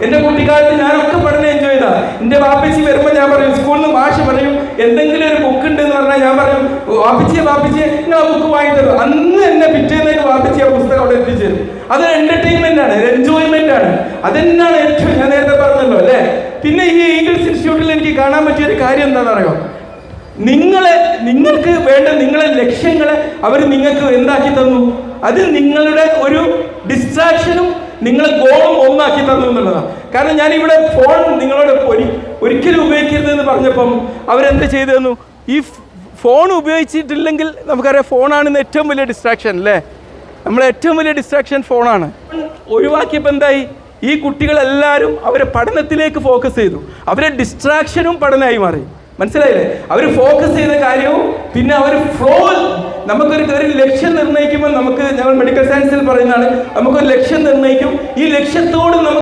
എന്റെ കുട്ടിക്കാലത്ത് ഞാനൊക്കെ പഠനം എൻജോയ് ചെയ്താ. എന്റെ വാപ്പച്ചി വരുമ്പോ ഞാൻ പറയും, സ്കൂളിൽ നിന്ന് മാഷ് പറയും എന്തെങ്കിലും ഒരു ബുക്ക് ഉണ്ട് എന്ന് പറഞ്ഞാൽ ഞാൻ പറയും, വാപ്പച്ചിയെ നിങ്ങൾ ആ ബുക്ക് വാങ്ങി തരും. അന്ന് എന്നെ പിറ്റേന്നേക്ക് വാപ്പച്ചി ആ പുസ്തകം അവിടെ എത്തിച്ചേരും. അതൊരു എന്റർടൈൻമെന്റ് ആണ്, ഒരു എൻജോയ്മെന്റ് ആണ്. അതെന്നാണ് ഏറ്റവും, ഞാൻ നേരത്തെ പറഞ്ഞല്ലോ അല്ലേ. പിന്നെ ഈ ഈഗിൾസ് ഇൻസ്റ്റിറ്റ്യൂട്ടിൽ എനിക്ക് കാണാൻ പറ്റിയ ഒരു കാര്യം എന്താണെന്ന് അറിയാം, നിങ്ങൾക്ക് വേണ്ട നിങ്ങളെ ലക്ഷ്യങ്ങളെ അവർ നിങ്ങൾക്ക് എന്താക്കി തന്നു, അത് നിങ്ങളുടെ ഒരു ഡിസ്ട്രാക്ഷനും നിങ്ങളെ ഗോളും ഒന്നാക്കി തന്നു എന്നുള്ളതാണ്. കാരണം ഞാനിവിടെ ഫോൺ നിങ്ങളോട് ഒരിക്കലും ഉപയോഗിക്കരുതെന്ന് പറഞ്ഞപ്പം അവരെന്ത് ചെയ്തു തന്നു, ഈ ഫോൺ ഉപയോഗിച്ചിട്ടില്ലെങ്കിൽ നമുക്കറിയാം ഫോണാണെന്ന് ഏറ്റവും വലിയ ഡിസ്ട്രാക്ഷൻ അല്ലേ. നമ്മളെ ഏറ്റവും വലിയ ഡിസ്ട്രാക്ഷൻ ഫോണാണ്. ഒഴിവാക്കിയപ്പോൾ എന്തായി, ഈ കുട്ടികളെല്ലാവരും അവരെ പഠനത്തിലേക്ക് ഫോക്കസ് ചെയ്തു. അവരെ ഡിസ്ട്രാക്ഷനും പഠനമായി മാറി. മനസ്സിലായില്ലേ? അവർ ഫോക്കസ് ചെയ്ത കാര്യവും പിന്നെ അവർ ഫ്ലോ, നമുക്കൊരു ലക്ഷ്യം നിർണ്ണയിക്കുമ്പോൾ ഞങ്ങൾ മെഡിക്കൽ സയൻസിൽ പറയുന്നതാണ്, നമുക്കൊരു ലക്ഷ്യം നിർണ്ണയിക്കും. ഈ ലക്ഷ്യത്തോട്